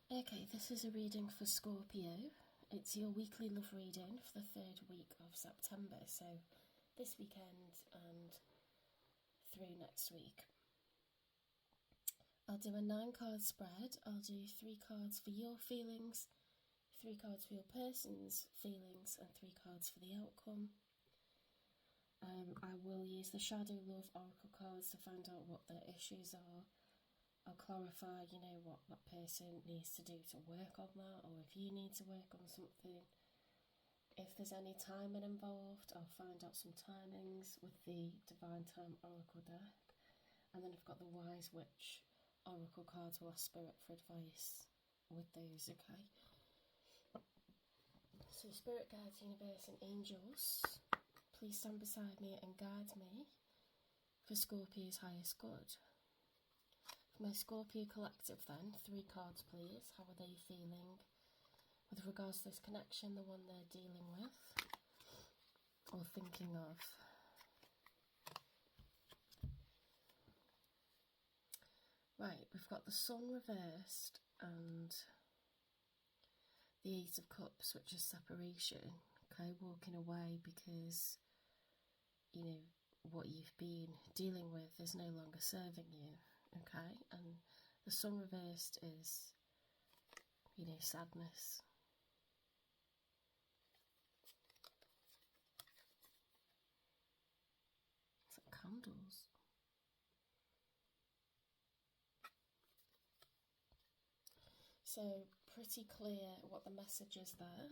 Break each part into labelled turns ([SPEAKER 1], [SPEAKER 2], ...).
[SPEAKER 1] Okay, this is a reading for Scorpio. It's your weekly love reading for the third week of September, so this weekend and through next week. I'll do a 9-card spread. I'll do 3 cards for your feelings, 3 cards for your person's feelings, and 3 cards for the outcome. I will use the Shadow Love Oracle cards to find out what their issues are. I'll clarify, what that person needs to do to work on that, or if you need to work on something. If there's any timing involved, I'll find out some timings with the Divine Time Oracle deck. And then I've got the Wise Witch Oracle cards. Will ask Spirit for advice with those, okay? So Spirit Guides, Universe and Angels, please stand beside me and guide me for Scorpio's highest good. For my Scorpio collective then, 3 cards please. How are they feeling with regards to this connection, the one they're dealing with or thinking of? Right, we've got the Sun reversed and the 8 of Cups, which is separation. Okay, walking away because, what you've been dealing with is no longer serving you. Okay, and the Sun reversed is, sadness. It's like candles. So pretty clear what the message is there.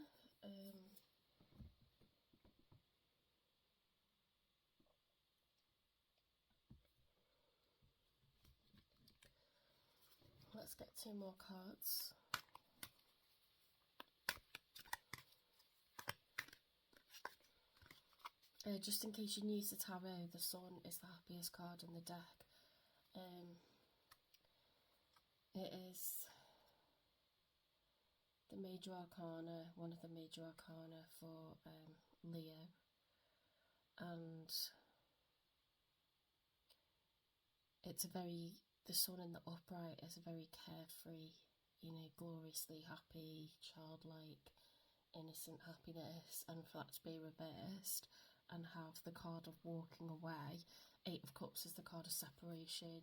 [SPEAKER 1] Let's get 2 more cards. Just in case you're new to tarot, the Sun is the happiest card in the deck. It is the major arcana, one of the major arcana for Leo, and the Sun in the upright is a very carefree, gloriously happy, childlike, innocent happiness, and for that to be reversed and have the card of walking away. 8 of Cups is the card of separation,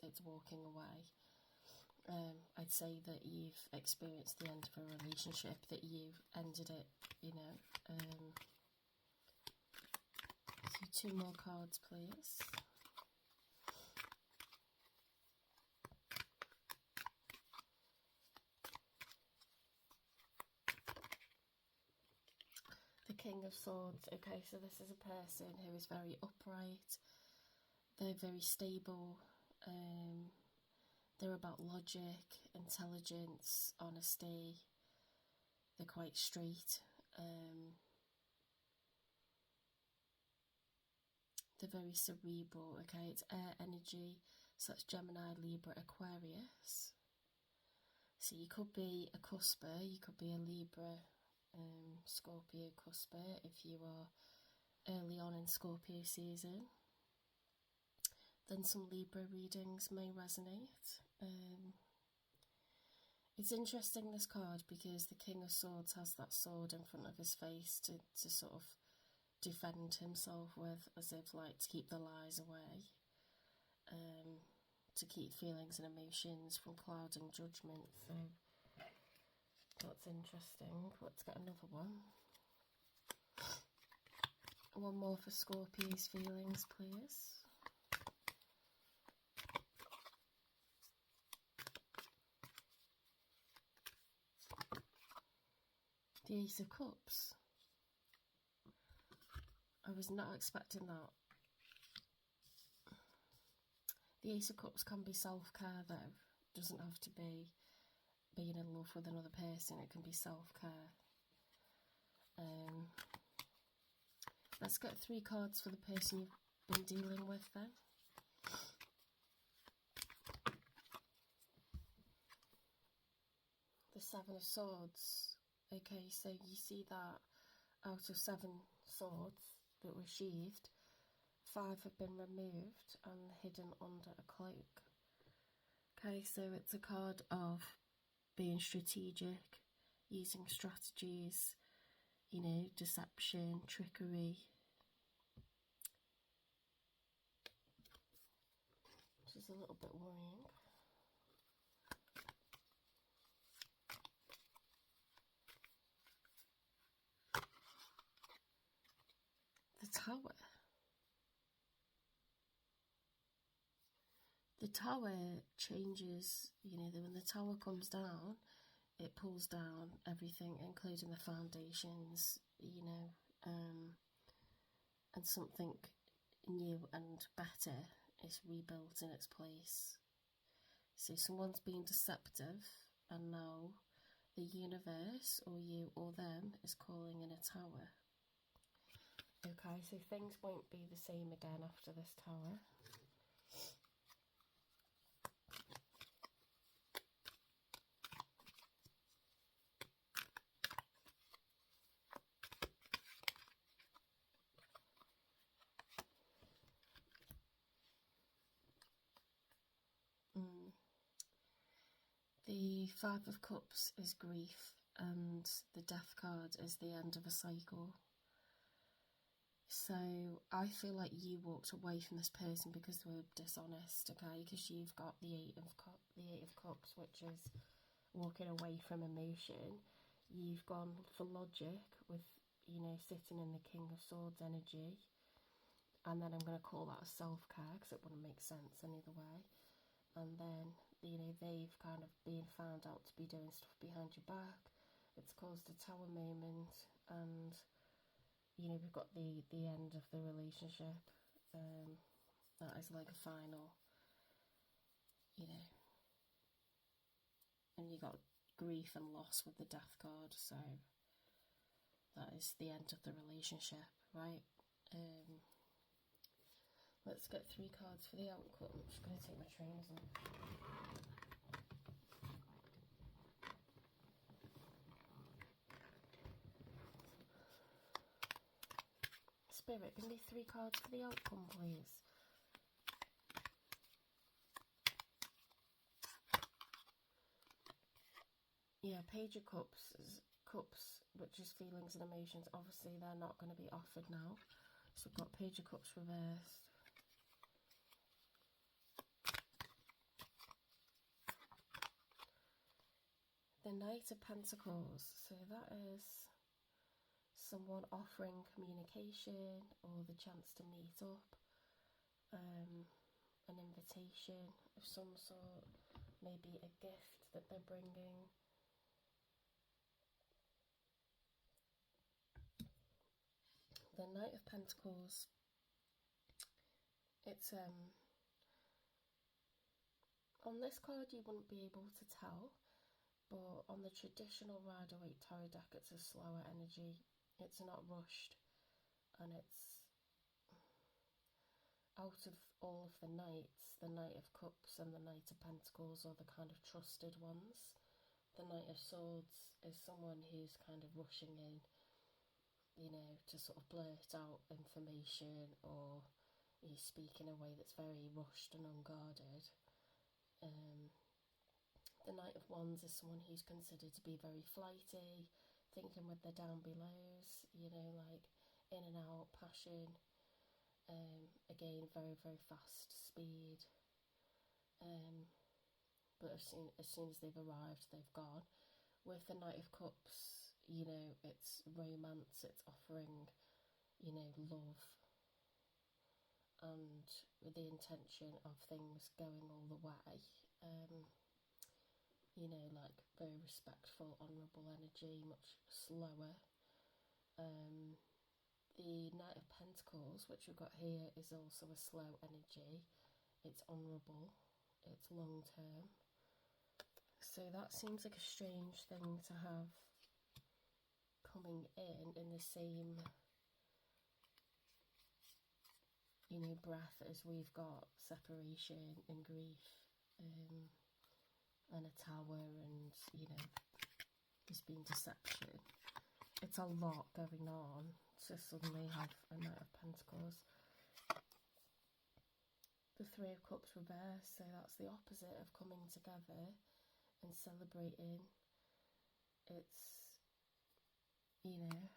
[SPEAKER 1] it's walking away. I'd say that you've experienced the end of a relationship, that you've ended it, So 2 more cards, please. The King of Swords. Okay, so this is a person who is very upright. They're very stable. They're about logic, intelligence, honesty. They're quite straight. They're very cerebral, okay? It's air energy, so that's Gemini, Libra, Aquarius. So you could be a cusper, you could be a Libra, Scorpio cusper if you are early on in Scorpio season. Then some Libra readings may resonate. It's interesting, this card, because the King of Swords has that sword in front of his face to sort of defend himself with, as if like to keep the lies away, to keep feelings and emotions from clouding judgment. So that's interesting. Let's get another one. One more for Scorpio's feelings, please. The Ace of Cups. I was not expecting that. The Ace of Cups can be self-care though. It doesn't have to be being in love with another person. It can be self-care. Let's get 3 cards for the person you've been dealing with then. The 7 of Swords. Okay, so you see that out of 7 swords that were sheathed, 5 have been removed and hidden under a cloak. Okay, so it's a card of being strategic, using strategies, you know, deception, trickery. Which is a little bit worrying. The Tower. The Tower changes, you know, when the Tower comes down, it pulls down everything, including the foundations, you know, and something new and better is rebuilt in its place. So someone's been deceptive, and now the universe, or you or them, is calling in a tower. Okay, so things won't be the same again after this tower. The Five of Cups is grief, and the Death card is the end of a cycle. So I feel like you walked away from this person because they were dishonest, okay? Because you've got the Eight of Cups, which is walking away from emotion. You've gone for logic with, you know, sitting in the King of Swords energy. And then I'm going to call that a self-care because it wouldn't make sense any other way. And then, you know, they've kind of been found out to be doing stuff behind your back. It's caused a tower moment, and, you know, we've got the end of the relationship. That is like a final, you know. And you got grief and loss with the Death card, so that is the end of the relationship, right? Let's get 3 cards for the outcome. I'm just going to take my trainers off. Spirit, give me 3 cards for the outcome, please. Yeah, Page of Cups, which is feelings and emotions. Obviously, they're not going to be offered now. So we've got Page of Cups reversed. The Knight of Pentacles. So that is someone offering communication or the chance to meet up. An invitation of some sort. Maybe a gift that they're bringing. The Knight of Pentacles, it's on this card you wouldn't be able to tell, but on the traditional Rider-Waite tarot deck it's a slower energy. It's not rushed, and it's out of all of the Knights, the Knight of Cups and the Knight of Pentacles are the kind of trusted ones. The Knight of Swords is someone who's kind of rushing in, you know, to sort of blurt out information, or you speak in a way that's very rushed and unguarded. The Knight of Wands is someone who's considered to be very flighty, thinking with their down belows, you know, like in and out, passion. Again, very, very fast speed. But as soon as they've arrived, they've gone. With the Knight of Cups, you know, it's romance, it's offering, you know, love, and with the intention of things going all the way. You know, like very respectful, honourable energy, much slower. The Knight of Pentacles, which we've got here, is also a slow energy. It's honourable, it's long term. So that seems like a strange thing to have coming in the same, you know, breath as we've got separation and grief, and a tower, and, you know, there's been deception. It's a lot going on to suddenly have a Knight of Pentacles. The Three of Cups reversed, so that's the opposite of coming together and celebrating. It's, you know.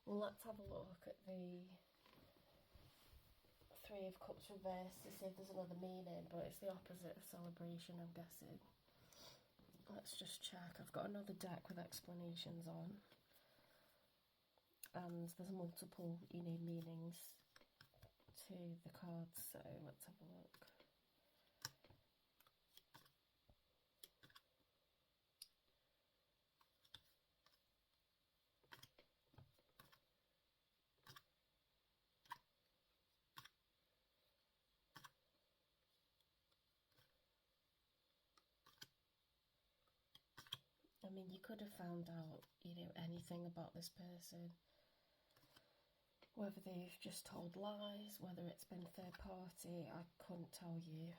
[SPEAKER 1] Well, let's have a look at the Three of Cups reversed to see if there's another meaning, but it's the opposite of celebration, I'm guessing. Let's just check. I've got another deck with explanations on, and there's multiple, meanings to the cards, so let's have a look. I mean, you could have found out, anything about this person. Whether they've just told lies, whether it's been third party, I couldn't tell you.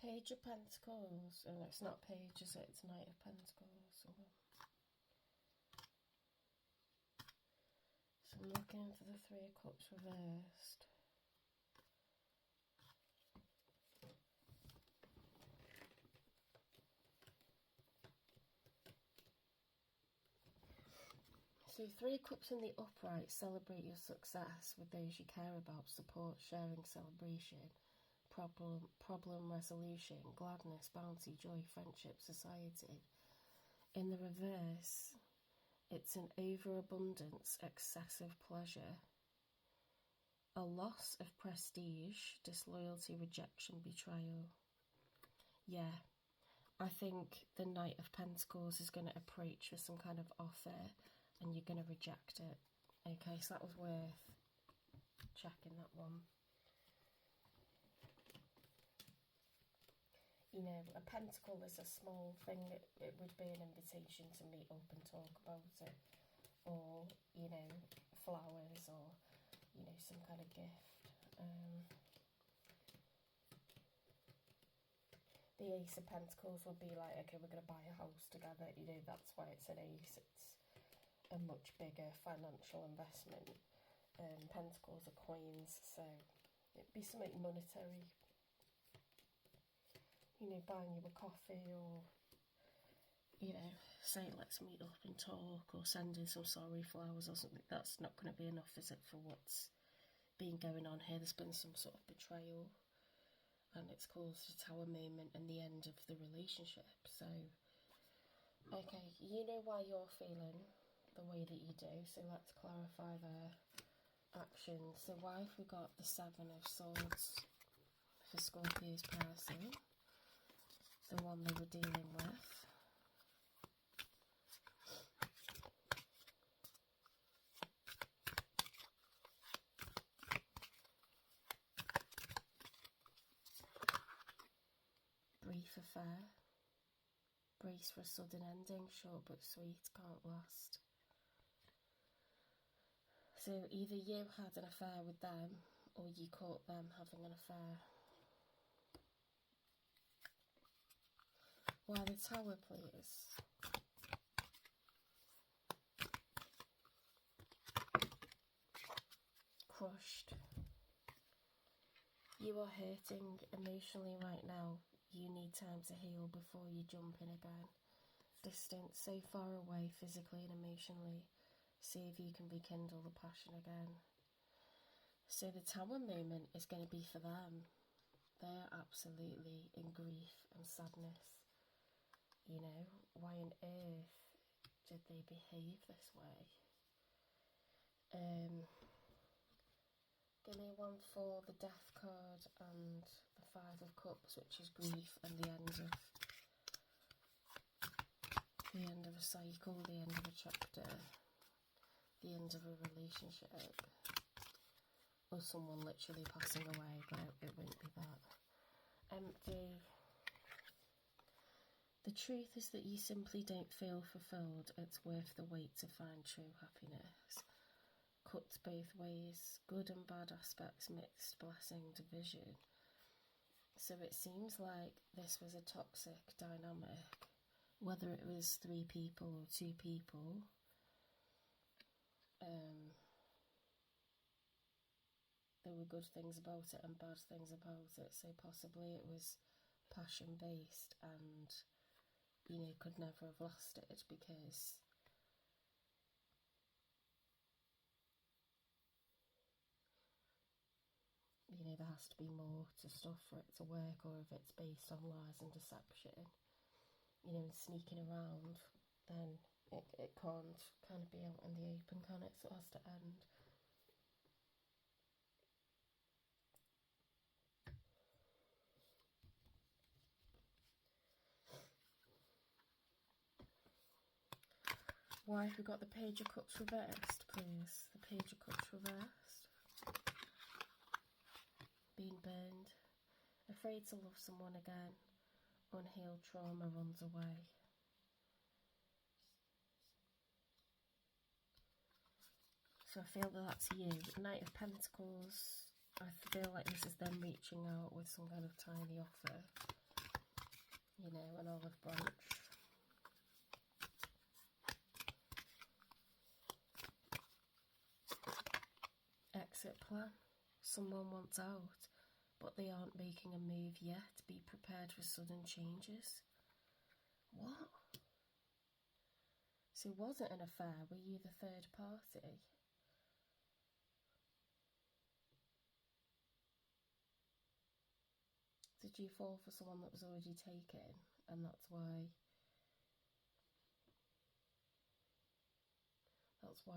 [SPEAKER 1] Page of Pentacles. Oh, it's not Page, is it? It's Knight of Pentacles. Oh. So I'm looking for the Three of Cups reversed. So Three of Cups in the upright, celebrate your success with those you care about, support, sharing, celebration, problem resolution, gladness, bounty, joy, friendship, society. In the reverse, it's an overabundance, excessive pleasure, a loss of prestige, disloyalty, rejection, betrayal. Yeah, I think the Knight of Pentacles is going to approach with some kind of offer and you're going to reject it. Okay, so that was worth checking, that one. A pentacle is a small thing. It would be an invitation to meet up and talk about it. Or, flowers or, some kind of gift. The Ace of Pentacles would be like, okay, we're going to buy a house together. That's why it's an ace. It's a much bigger financial investment. Pentacles are coins, so it'd be something monetary. Buying you a coffee or, say let's meet up and talk, or sending some sorry flowers or something. That's not going to be enough, is it, for what's been going on here? There's been some sort of betrayal and it's caused a tower moment and the end of the relationship. So, okay, you know why you're feeling the way that you do, so let's clarify their actions. So why have we got the Seven of Swords for Scorpio's person, the one they were dealing with? Brief affair, brace for a sudden ending, short but sweet, can't last. So either you had an affair with them or you caught them having an affair. Why the Tower, please? Crushed. You are hurting emotionally right now. You need time to heal before you jump in again. Distant, so far away physically and emotionally. See if you can rekindle the passion again. So the Tower moment is going to be for them. They're absolutely in grief and sadness. Why on earth did they behave this way? Give me one for the Death card and the Five of Cups, which is grief and the end of a cycle, the end of a chapter, the end of a relationship, or someone literally passing away, but it won't be that. Empty. The truth is that you simply don't feel fulfilled. It's worth the wait to find true happiness. Cuts both ways, good and bad aspects mixed, blessing, division. So it seems like this was a toxic dynamic, whether it was 3 people or 2 people. there were good things about it and bad things about it. So possibly it was passion based and, you know, could never have lasted because you know, there has to be more to stuff for it to work, or if it's based on lies and deception, you know, and sneaking around, then it can't kind of be out in the open, can it? So it has to end. Why have we got the Page of Cups reversed, please? The Page of Cups reversed. Being burned. Afraid to love someone again. Unhealed trauma runs away. So I feel that that's you. Knight of Pentacles. I feel like this is them reaching out with some kind of tiny offer. You know, an olive branch. Exit plan. Someone wants out, but they aren't making a move yet. Be prepared for sudden changes. What? So it wasn't an affair. Were you the third party? Did you fall for someone that was already taken, and that's why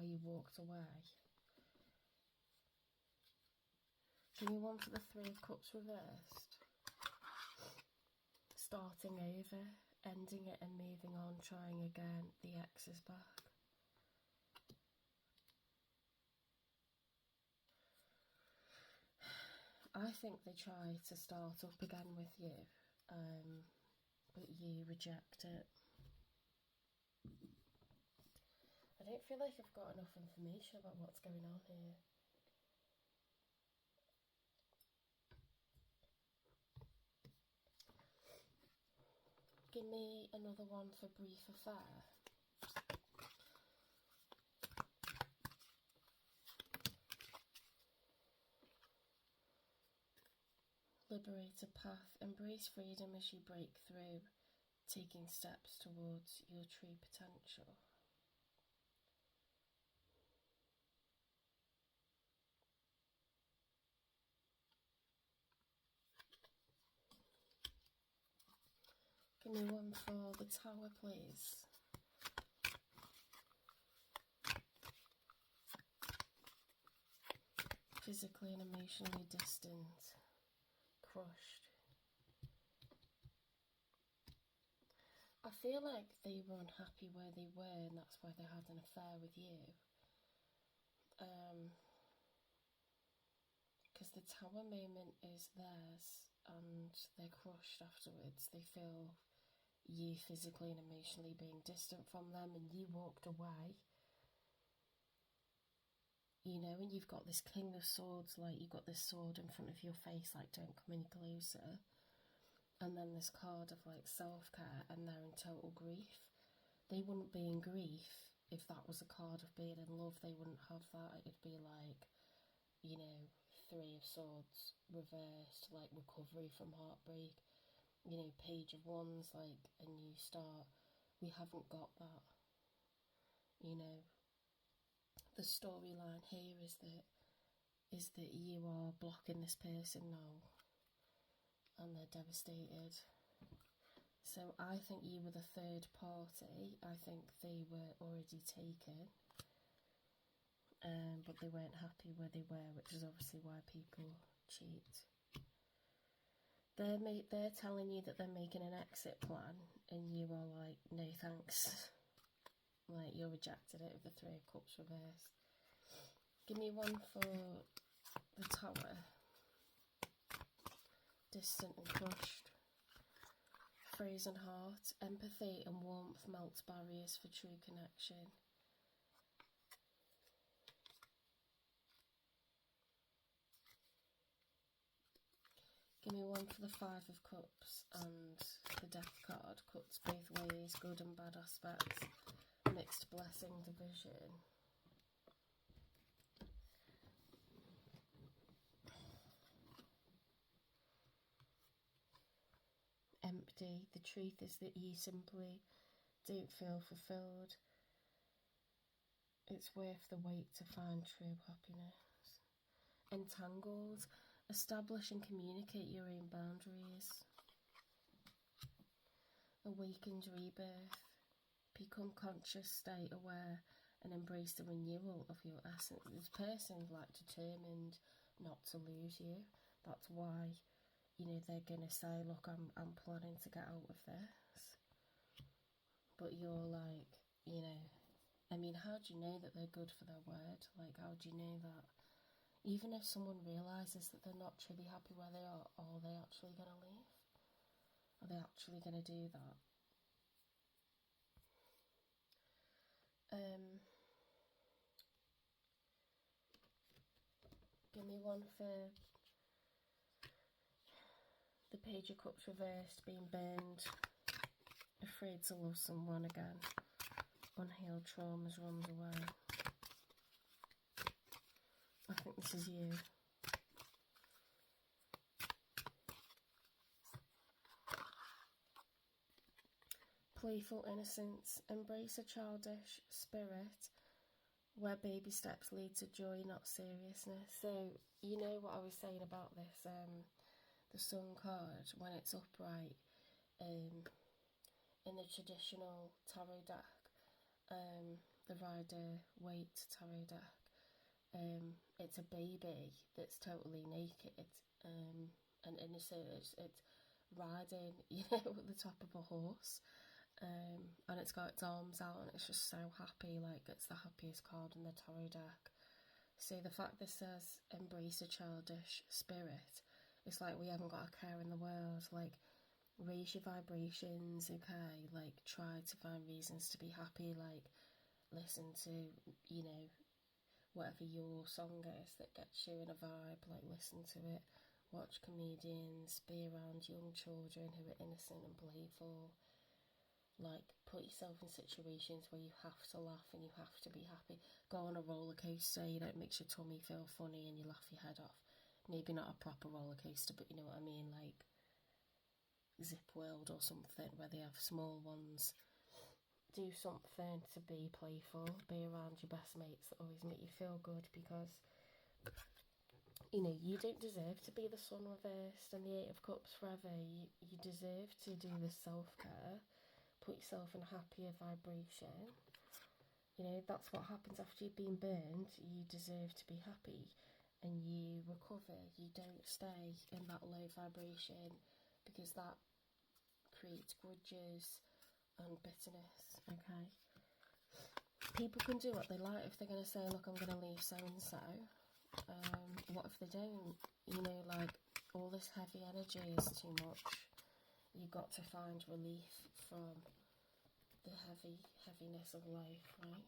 [SPEAKER 1] you walked away? Give me one for the Three of Cups reversed. Starting over, ending it and moving on, trying again. The ex is back. I think they try to start up again with you, but you reject it. I don't feel like I've got enough information about what's going on here. Give me another one for brief affair. Liberate a path. Embrace freedom as you break through, taking steps towards your true potential. Give me one for the Tower, please. Physically and emotionally distant, crushed. I feel like they were unhappy where they were, and that's why they had an affair with you. Because the Tower moment is theirs, and they're crushed afterwards. They feel you physically and emotionally being distant from them, and you walked away. You know, and you've got this King of Swords, like you've got this sword in front of your face, like don't come any closer. And then this card of like self-care, and they're in total grief. They wouldn't be in grief if that was a card of being in love. They wouldn't have that. It'd be like, you know, Three of Swords reversed, like recovery from heartbreak. You know, Page of Wands, like a new start. We haven't got that. You know, the storyline here is that you are blocking this person now, and they're devastated. So I think you were the third party. I think they were already taken, but they weren't happy where they were, which is obviously why people cheat. They're telling you that they're making an exit plan, and you are like, no thanks. Like, you rejected it with the Three of Cups reversed. Give me one for the Tower. Distant and crushed. Frozen heart. Empathy and warmth melts barriers for true connection. Give me one for the Five of Cups and the Death card. Cuts both ways, good and bad aspects. Mixed blessing, division. happy. The truth is that you simply don't feel fulfilled. It's worth the wait to find true happiness. Entangled. Establish and communicate your own boundaries. Awakened rebirth. Become conscious, stay aware, and embrace the renewal of your essence. This person's like determined not to lose you. That's why, they're gonna say, look, I'm planning to get out of this. But you're like, how do you know that they're good for their word? Like, how do you know that? Even if someone realises that they're not truly happy where they are they actually going to leave? Are they actually going to do that? Give me one for the Page of Cups reversed, being burned, afraid to love someone again, unhealed traumas runs away. I think this is you. Playful innocence, embrace a childish spirit where baby steps lead to joy, not seriousness. So, you know what I was saying about this, the Sun card, when it's upright, in the traditional tarot deck, the Rider-Waite tarot deck, it's a baby that's totally naked and innocent. It's riding, at the top of a horse, and it's got its arms out and it's just so happy, like it's the happiest card in the tarot deck. So the fact this says embrace a childish spirit, it's like we haven't got a care in the world. Like, raise your vibrations, okay? Like, try to find reasons to be happy. Like, listen to, whatever your song is that gets you in a vibe. Like, listen to it. Watch comedians, be around young children who are innocent and playful. Like, put yourself in situations where you have to laugh and you have to be happy. Go on a roller coaster, it makes your tummy feel funny and you laugh your head off. Maybe not a proper roller coaster, but you know what I mean, like Zip World or something where they have small ones. Do something to be playful. Be around your best mates that always make you feel good, because you don't deserve to be the Sun reversed and the Eight of Cups forever. You deserve to do this self-care. Put yourself in a happier vibration. That's what happens after you've been burned. You deserve to be happy and you recover. You don't stay in that low vibration, because that creates grudges and bitterness, okay? People can do what they like. If they're going to say, look, I'm going to leave so-and-so, what if they don't? Like, all this heavy energy is too much. You've got to find relief from the heaviness of life, right?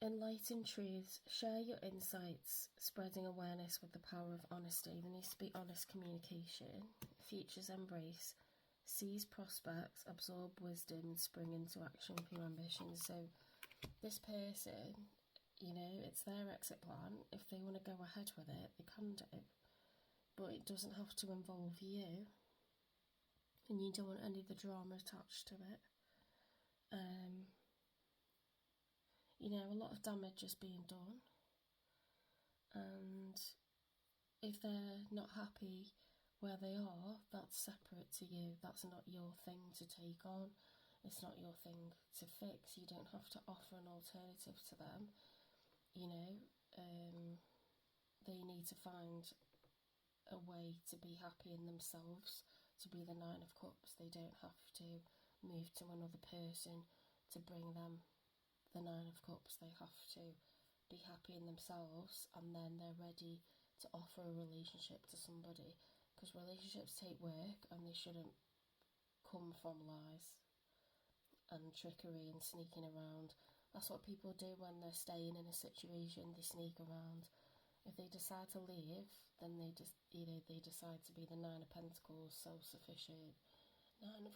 [SPEAKER 1] Enlighten truths. Share your insights, spreading awareness with the power of honesty. There needs to be honest communication. Futures embrace. Seize prospects, absorb wisdom, spring into action with your ambitions. So this person, it's their exit plan. If they want to go ahead with it, they can do. But it doesn't have to involve you. And you don't want any of the drama attached to it. A lot of damage is being done. And if they're not happy where they are, that's separate to you. That's not your thing to take on. It's not your thing to fix. You don't have to offer an alternative to them. They need to find a way to be happy in themselves, to be the Nine of Cups. They don't have to move to another person to bring them the Nine of Cups. They have to be happy in themselves, and then they're ready to offer a relationship to somebody, because relationships take work and they shouldn't come from lies and trickery and sneaking around. That's what people do when they're staying in a situation. They sneak around. If they decide to leave, then they just they decide to be the Nine of Pentacles, self-sufficient. Nine of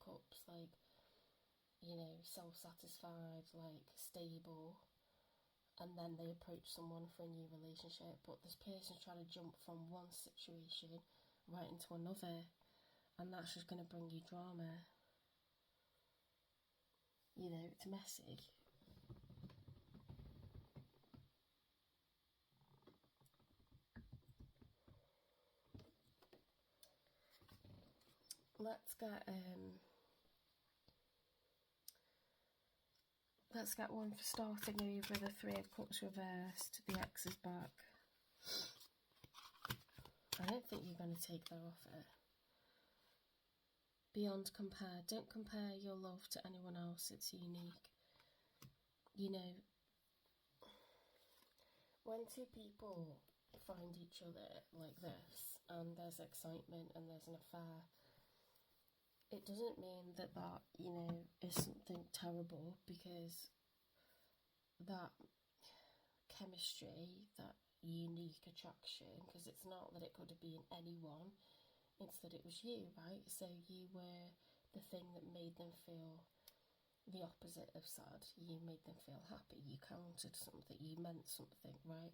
[SPEAKER 1] Cups, like, self-satisfied, like stable, and then they approach someone for a new relationship. But this person's trying to jump from one situation right into another. and that's just going to bring you drama. You know, it's messy. Let's get one for starting over. The Three of Cups reversed, the X is back. I don't think you're going to take their offer. Beyond compare. Don't compare your love to anyone else, it's unique. You know, when two people find each other like this, and there's excitement and there's an affair, it doesn't mean that, you know, is something terrible, because that chemistry, that unique attraction, because it's not that it could have been anyone, it's that it was you, right? So you were the thing that made them feel the opposite of sad. You made them feel happy, you counted something, you meant something, right?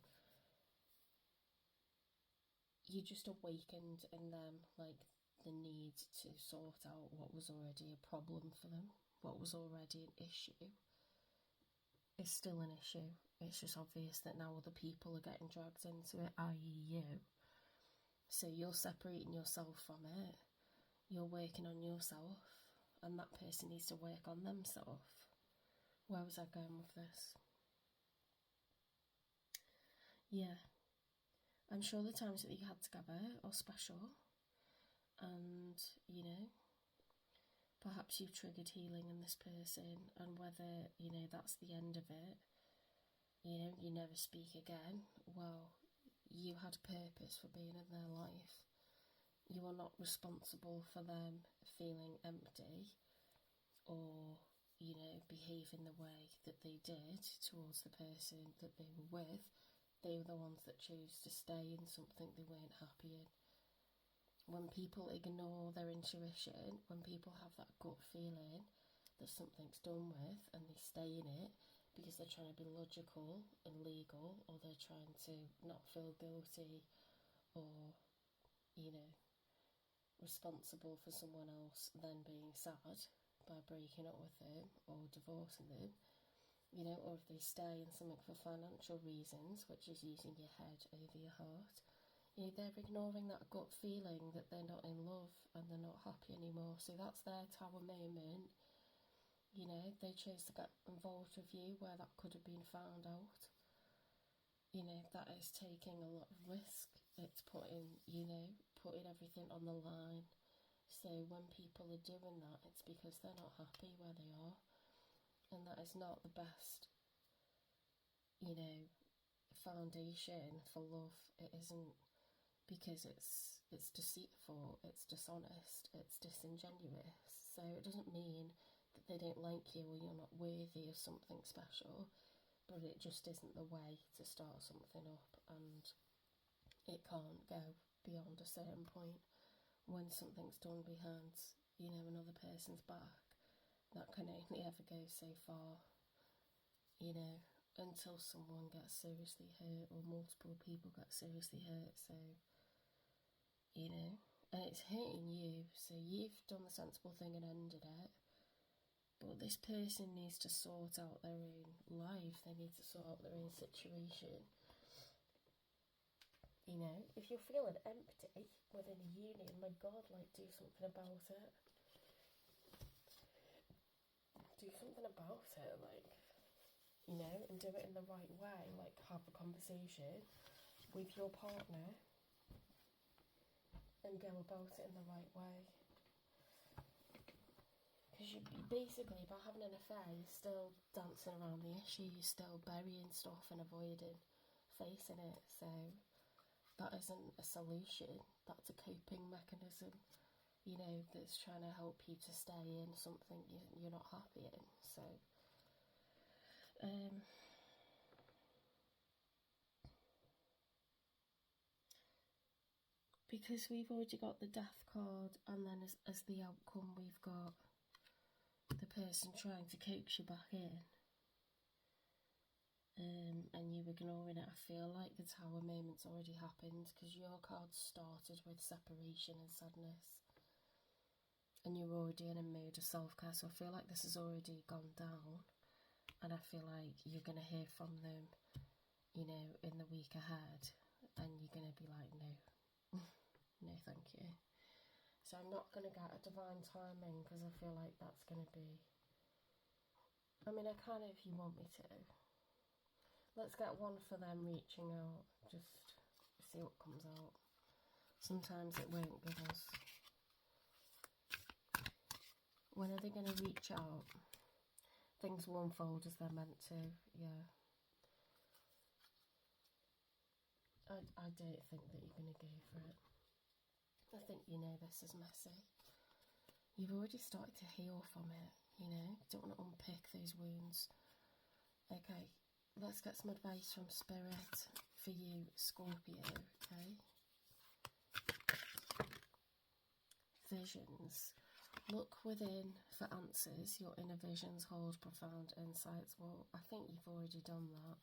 [SPEAKER 1] You just awakened in them, like, the need to sort out what was already a problem for them, what was already an issue. Is still an issue. It's just obvious that now other people are getting dragged into it, i.e. you. So you're separating yourself from it. You're working on yourself, and that person needs to work on themselves. Where was I going with this? Yeah. I'm sure the times that you had together are special, and, you know, perhaps you've triggered healing in this person, and whether, you know, that's the end of it, you know, you never speak again, well, you had a purpose for being in their life. You are not responsible for them feeling empty or, you know, behaving the way that they did towards the person that they were with. They were the ones that chose to stay in something they weren't happy in. When people ignore their intuition, when people have that gut feeling that something's done with, and they stay in it because they're trying to be logical and legal, or they're trying to not feel guilty, or, you know, responsible for someone else then being sad by breaking up with them or divorcing them, you know, or if they stay in something for financial reasons, which is using your head over your heart, you know, they're ignoring that gut feeling that they're not in love and they're not happy anymore. So that's their tower moment. You know, they chose to get involved with you where that could have been found out. You know, that is taking a lot of risk. It's putting, you know, putting everything on the line. So when people are doing that, it's because they're not happy where they are. And that is not the best, you know, foundation for love. It isn't, because it's deceitful, it's dishonest, it's disingenuous. So it doesn't mean that they don't like you or you're not worthy of something special, but it just isn't the way to start something up, and it can't go beyond a certain point. When something's done behind, you know, another person's back, that can only ever go so far, you know, until someone gets seriously hurt or multiple people get seriously hurt. So, you know, and it's hurting you, so you've done the sensible thing and ended it, but this person needs to sort out their own life, they need to sort out their own situation. You know, if you're feeling empty within a union, my God, like, do something about it. Do something about it, like, you know, and do it in the right way. Like, have a conversation with your partner and go about it in the right way. Because you basically, by having an affair, you're still dancing around the issue, you're still burying stuff and avoiding facing it. So that isn't a solution, that's a coping mechanism, you know, that's trying to help you to stay in something you're not happy in. So, because we've already got the death card, and then as the outcome we've got the person trying to coax you back in, and you ignoring it, I feel like the tower moment's already happened, because your card started with separation and sadness. and you're already in a mood of self-care, so I feel like this has already gone down, and I feel like you're going to hear from them, you know, in the week ahead, and you're going to be like, no, no thank you. So I'm not going to get a divine timing, because I feel like that's going to be, I mean, I can if you want me to. Let's get one for them reaching out, just see what comes out. Sometimes it won't give us. When are they going to reach out? Things will unfold as they're meant to, yeah. I don't think that you're going to go for it. I think you know this is messy. You've already started to heal from it, you know. You don't want to unpick those wounds. Okay, let's get some advice from Spirit for you, Scorpio, okay? Visions. Look within for answers. Your inner visions hold profound insights. Well, I think you've already done that.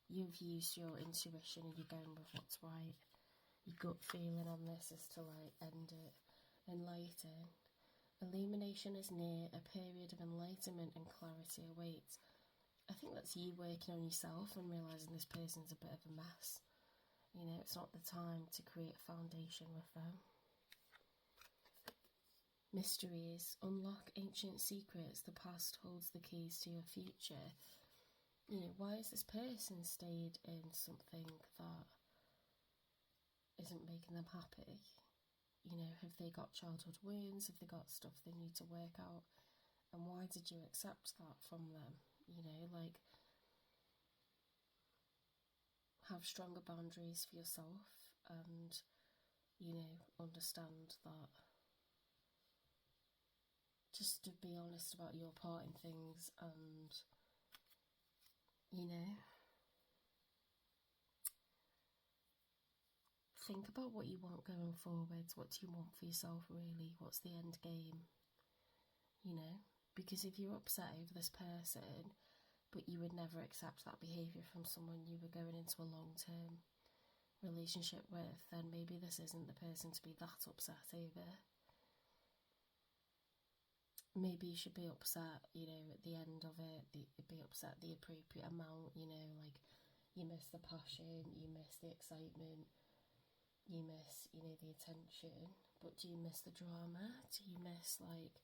[SPEAKER 1] You've used your intuition and you're going with what's right. Your gut feeling on this is to like end it. Enlighten. Illumination is near. A period of enlightenment and clarity awaits. I think that's you working on yourself and realising this person's a bit of a mess. You know, it's not the time to create a foundation with them. Mysteries. Unlock ancient secrets. The past holds the keys to your future. You know, why has this person stayed in something that isn't making them happy? You know, have they got childhood wounds? Have they got stuff they need to work out? And why did you accept that from them? You know, like, have stronger boundaries for yourself and, you know, understand that. Just to be honest about your part in things and, you know, think about what you want going forwards. What do you want for yourself, really? What's the end game? You know? Because if you're upset over this person, but you would never accept that behaviour from someone you were going into a long-term relationship with, then maybe this isn't the person to be that upset over. Maybe you should be upset, you know, at the end of it, be upset the appropriate amount, you know, like, you miss the passion, you miss the excitement, you miss, you know, the attention, but do you miss the drama? Do you miss, like,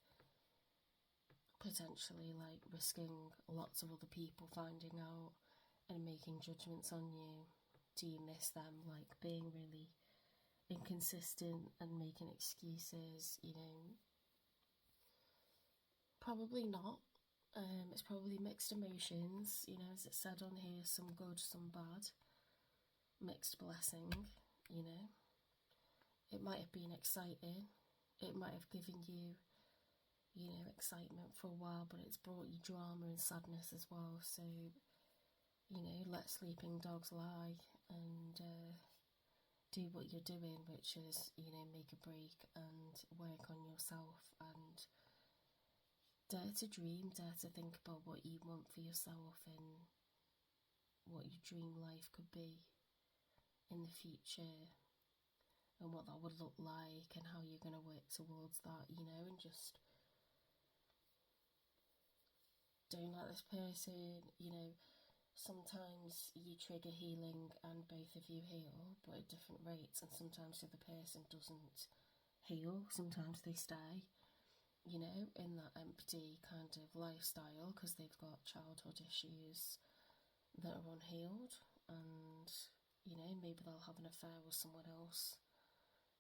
[SPEAKER 1] potentially, like, risking lots of other people finding out and making judgments on you? Do you miss them, like, being really inconsistent and making excuses, you know? Probably not. It's probably mixed emotions, you know, as it said on here, some good, some bad. Mixed blessing, you know. It might have been exciting. It might have given you, you know, excitement for a while, but it's brought you drama and sadness as well. So, you know, let sleeping dogs lie and do what you're doing, which is, you know, make a break and work on yourself and dare to dream, dare to think about what you want for yourself and what your dream life could be in the future. And what that would look like and how you're going to work towards that, you know, and just don't let this person, you know, sometimes you trigger healing and both of you heal, but at different rates, and sometimes the other person doesn't heal, sometimes they stay, you know, in that empty kind of lifestyle because they've got childhood issues that are unhealed, and, you know, maybe they'll have an affair with someone else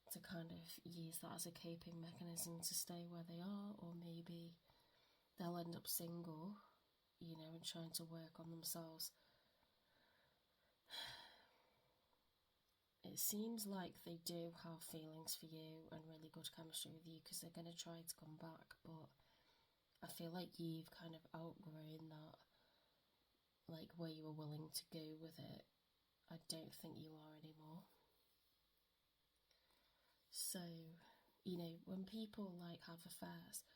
[SPEAKER 1] to kind of use that as a coping mechanism to stay where they are, or maybe they'll end up single, you know, and trying to work on themselves. It seems like they do have feelings for you and really good chemistry with you because they're going to try to come back, but I feel like you've kind of outgrown that, like, where you were willing to go with it. I don't think you are anymore. So, you know, when people, like, have affairs,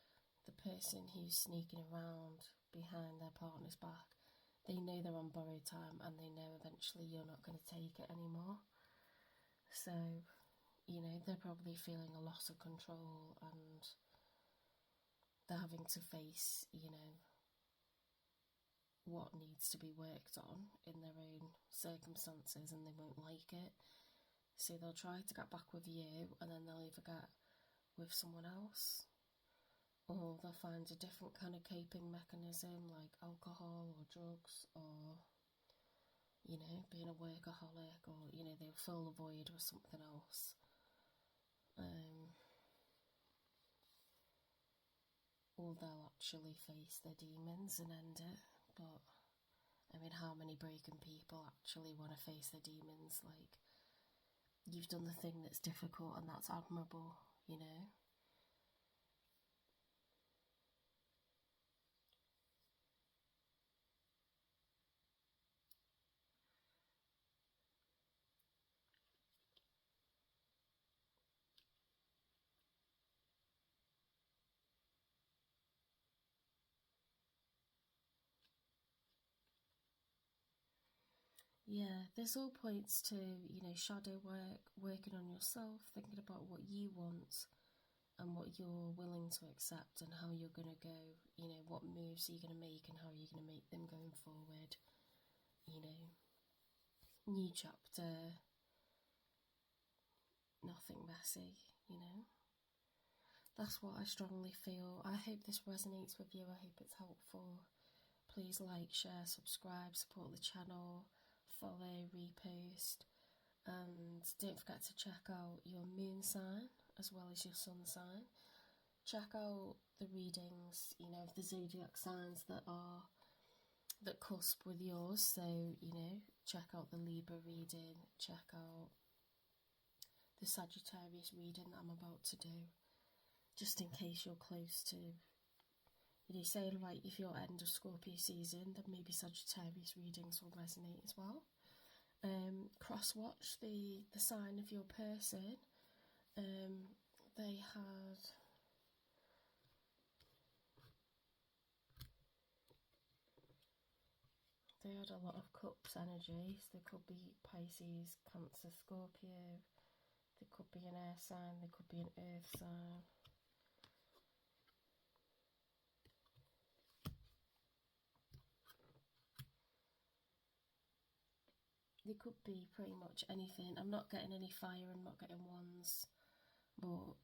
[SPEAKER 1] the person who's sneaking around behind their partner's back, they know they're on borrowed time and they know eventually you're not going to take it anymore. So, you know, they're probably feeling a loss of control and they're having to face, you know, what needs to be worked on in their own circumstances, and they won't like it. So they'll try to get back with you, and then they'll either get with someone else, or they'll find a different kind of coping mechanism like alcohol or drugs, or, you know, being a workaholic, or, you know, they'll fill the void with something else. Or they'll actually face their demons and end it. But I mean, how many broken people actually want to face their demons? Like, you've done the thing that's difficult, and that's admirable, you know? Yeah, this all points to, you know, shadow work, working on yourself, thinking about what you want and what you're willing to accept, and how you're going to go, you know, what moves are you going to make and how are you going to make them going forward, you know. New chapter, nothing messy, you know. That's what I strongly feel. I hope this resonates with you. I hope it's helpful. Please like, share, subscribe, support the channel, follow, repost, and don't forget to check out your moon sign as well as your sun sign. Check out the readings, you know, of the zodiac signs that cusp with yours. So, you know, check out the Libra reading, check out the Sagittarius reading that I'm about to do, just in case you're close to, you know, say like if you're end of Scorpio season, then maybe Sagittarius readings will resonate as well. Cross watch the sign of your person. They had a lot of cups energies. They could be Pisces, Cancer, Scorpio. They could be an air sign. They could be an earth sign. They could be pretty much anything. I'm not getting any fire. I'm not getting wands, but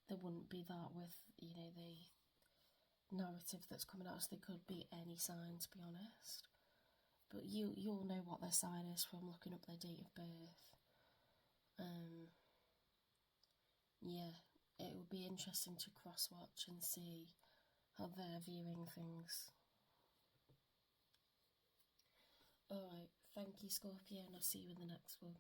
[SPEAKER 1] there wouldn't be that with, you know, the narrative that's coming out. So they could be any sign, to be honest. But you'll know what their sign is from looking up their date of birth. Yeah, it would be interesting to cross watch and see how they're viewing things. Alright, thank you, Scorpio, and I'll see you in the next one.